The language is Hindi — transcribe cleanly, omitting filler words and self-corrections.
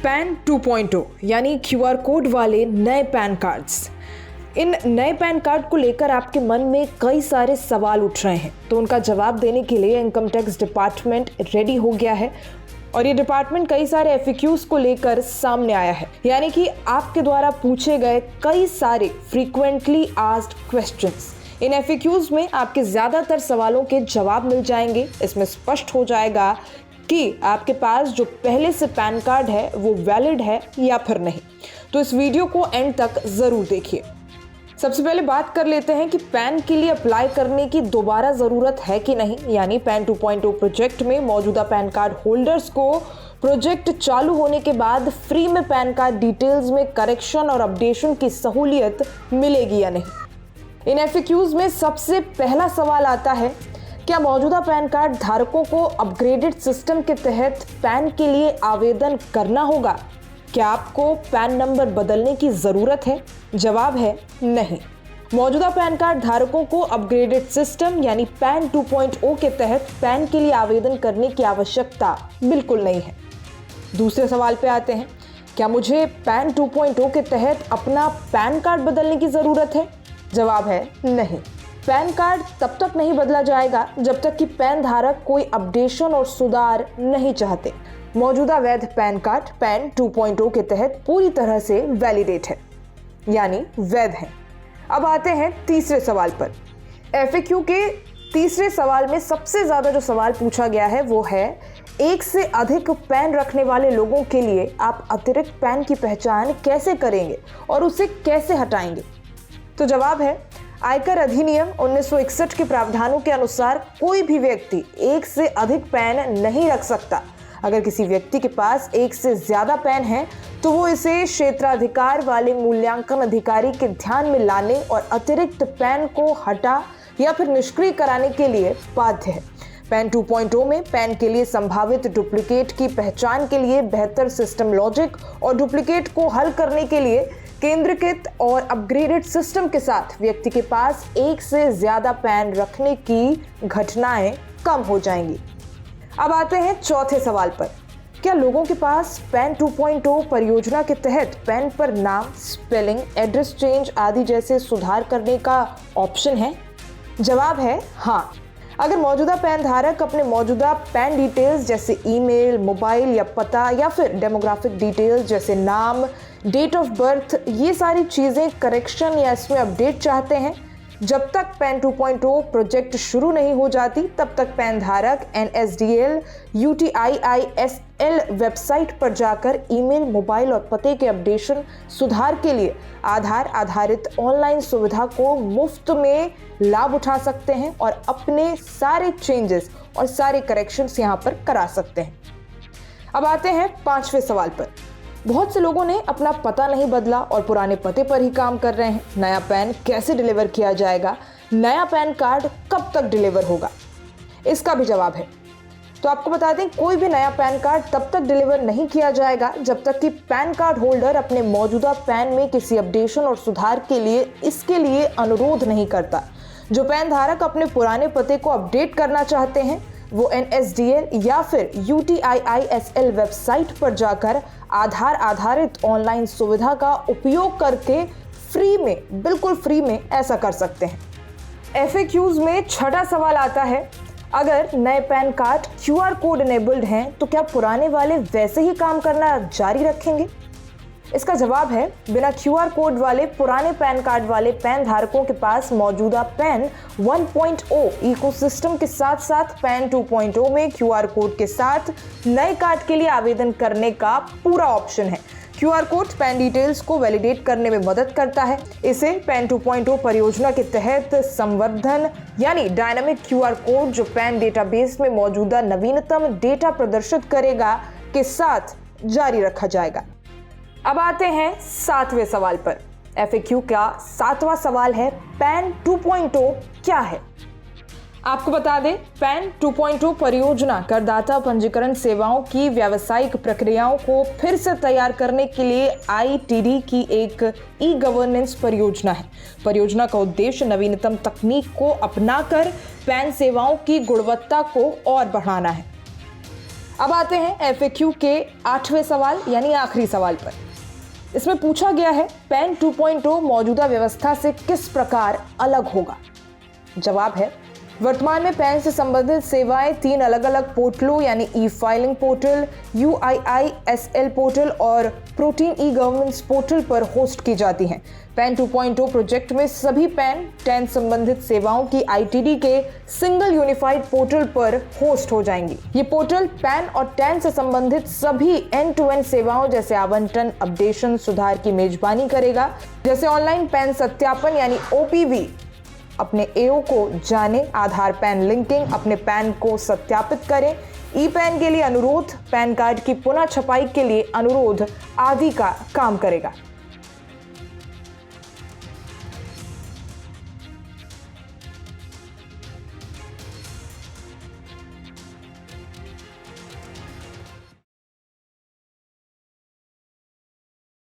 पैन 2.0 यानी क्यूआर कोड वाले नए पैन कार्ड्स। इन नए पैन कार्ड को लेकर आपके मन में कई सारे सवाल उठ रहे हैं, तो उनका जवाब देने के लिए इनकम टैक्स डिपार्टमेंट रेडी हो गया है। और ये डिपार्टमेंट कई सारे एफएक्यूज को लेकर सामने आया है, यानी कि आपके द्वारा पूछे गए कई सारे फ्रीक्वेंटली आस्क्ड क्वेश्चंस। इन एफएक्यूज में आपके ज़्यादातर सवालों के जवाब मिल जाएंगे। इसमें स्पष्ट हो जाएगा कि आपके पास जो पहले से पैन कार्ड है वो वैलिड है या फिर नहीं। तो इस वीडियो को एंड तक ज़रूर देखिए। सबसे पहले बात कर लेते हैं कि पैन के लिए अप्लाई करने की दोबारा ज़रूरत है कि नहीं, यानी पैन 2.0 प्रोजेक्ट में मौजूदा पैन कार्ड होल्डर्स को प्रोजेक्ट चालू होने के बाद फ्री में पैन कार्ड डिटेल्स में करेक्शन और अपडेशन की सहूलियत मिलेगी या नहीं। इन एफएक्यूज में सबसे पहला सवाल आता है, क्या मौजूदा पैन कार्ड धारकों को अपग्रेडेड सिस्टम के तहत पैन के लिए आवेदन करना होगा? क्या आपको पैन नंबर बदलने की ज़रूरत है? जवाब है नहीं। मौजूदा पैन कार्ड धारकों को अपग्रेडेड सिस्टम यानी पैन 2.0 के तहत पैन के लिए आवेदन करने की आवश्यकता बिल्कुल नहीं है। दूसरे सवाल पे आते हैं, क्या मुझे पैन 2.0 के तहत अपना पैन कार्ड बदलने की ज़रूरत है? जवाब है नहीं। पैन कार्ड तब तक नहीं बदला जाएगा जब तक कि पैन धारक कोई अपडेशन और सुधार नहीं चाहते। मौजूदा वैध पैन कार्ड पैन 2.0 के तहत पूरी तरह से वैलिडेट है, यानी वैध है। अब आते हैं तीसरे सवाल पर। एफएक्यू के तीसरे सवाल में सबसे ज़्यादा जो सवाल पूछा गया है वो है, एक से अधिक पैन रखने वाले लोगों के लिए आप अतिरिक्त पैन की पहचान कैसे करेंगे और उसे कैसे हटाएंगे? तो जवाब है, आयकर अधिनियम 1961 के प्रावधानों के अनुसार कोई भी व्यक्ति एक से अधिक पैन नहीं रख सकता। अगर किसी व्यक्ति के पास एक से ज्यादा पैन है तो वो इसे क्षेत्राधिकार वाले मूल्यांकन अधिकारी के ध्यान में लाने और अतिरिक्त पैन को हटा या फिर निष्क्रिय कराने के लिए बाध्य है। पैन 2.0 में पैन के लिए संभावित डुप्लीकेट की पहचान के लिए बेहतर सिस्टम लॉजिक और डुप्लीकेट को हल करने के लिए केंद्रीकृत और अपग्रेडेड सिस्टम के साथ व्यक्ति के पास एक से ज्यादा पैन रखने की घटनाएं कम हो जाएंगी। अब आते हैं चौथे सवाल पर। क्या लोगों के पास पैन 2.0 परियोजना के तहत पैन पर नाम, स्पेलिंग, एड्रेस चेंज आदि जैसे सुधार करने का ऑप्शन है? जवाब है हाँ। अगर मौजूदा पैन धारक अपने मौजूदा पैन डिटेल्स जैसे ईमेल, मोबाइल या पता या फिर डेमोग्राफिक डिटेल्स जैसे नाम, डेट ऑफ बर्थ, ये सारी चीज़ें करेक्शन या इसमें अपडेट चाहते हैं, जब तक पैन 2.0 प्रोजेक्ट शुरू नहीं हो जाती तब तक पैन धारक NSDL UTIISL वेबसाइट पर जाकर ईमेल, मोबाइल और पते के अपडेशन सुधार के लिए आधार आधारित ऑनलाइन सुविधा को मुफ्त में लाभ उठा सकते हैं और अपने सारे चेंजेस और सारे करेक्शंस यहाँ पर करा सकते हैं। अब आते हैं पांचवें सवाल पर। बहुत से लोगों ने अपना पता नहीं बदला और पुराने पते पर ही काम कर रहे हैं। नया पैन कैसे डिलीवर किया जाएगा? नया पैन कार्ड कब तक डिलीवर होगा? इसका भी जवाब है। तो आपको बता दें, कोई भी नया पैन कार्ड तब तक डिलीवर नहीं किया जाएगा जब तक कि पैन कार्ड होल्डर अपने मौजूदा पैन में किसी अपडेशन और सुधार के लिए इसके लिए अनुरोध नहीं करता। जो पैन धारक अपने पुराने पते को अपडेट करना चाहते हैं वो NSDL या फिर UTIISL वेबसाइट पर जाकर आधार आधारित ऑनलाइन सुविधा का उपयोग करके फ्री में, बिल्कुल फ्री में ऐसा कर सकते हैं। एफएक्यूज में छठा सवाल आता है, अगर नए pan card QR code enabled हैं तो क्या पुराने वाले वैसे ही काम करना जारी रखेंगे? इसका जवाब है, बिना QR कोड वाले पुराने पैन कार्ड वाले पैन धारकों के पास मौजूदा पैन 1.0 इकोसिस्टम के साथ साथ पैन 2.0 में QR कोड के साथ नए कार्ड के लिए आवेदन करने का पूरा ऑप्शन है। QR कोड पैन डिटेल्स को वैलिडेट करने में मदद करता है। इसे पैन 2.0 परियोजना के तहत संवर्धन यानी डायनामिक QR कोड जो पैन डेटाबेस में मौजूदा नवीनतम डेटा प्रदर्शित करेगा के साथ जारी रखा जाएगा। अब आते हैं सातवें सवाल पर। एफएक्यू का सातवां सवाल है, पैन 2.0 क्या है? आपको बता दें, पैन 2.0 परियोजना करदाता पंजीकरण सेवाओं की व्यावसायिक प्रक्रियाओं को फिर से तैयार करने के लिए ITD की एक ई-गवर्नेंस परियोजना है। परियोजना का उद्देश्य नवीनतम तकनीक को अपनाकर पैन सेवाओं की गुणवत्ता को और बढ़ाना है। अब आते हैं FAQ के 8वें सवाल यानी आखिरी सवाल पर। इसमें पूछा गया है पैन 2.0 मौजूदा व्यवस्था से किस प्रकार अलग होगा। जवाब है वर्तमान में पैन से संबंधित सेवाएं 3 अलग अलग पोर्टलों यानी ई-फाइलिंग पोर्टल, UIISL पोर्टल और प्रोटीन ई-गवर्नेंस पोर्टल पर होस्ट की जाती हैं। पैन 2.0 प्रोजेक्ट में सभी पैन 10 संबंधित सेवाओं की ITD के सिंगल यूनिफाइड पोर्टल पर होस्ट हो जाएंगी। ये पोर्टल पैन और 10 से संबंधित सभी एंड-टू-एंड सेवाओं जैसे आवंटन, अपडेशन, सुधार की मेजबानी करेगा। जैसे ऑनलाइन पैन सत्यापन यानी OPV, अपने AO को जाने, आधार पैन लिंकिंग, अपने पैन को सत्यापित करें, ई-पैन के लिए अनुरोध, पैन कार्ड की पुनः छपाई के लिए अनुरोध आदि का काम करेगा।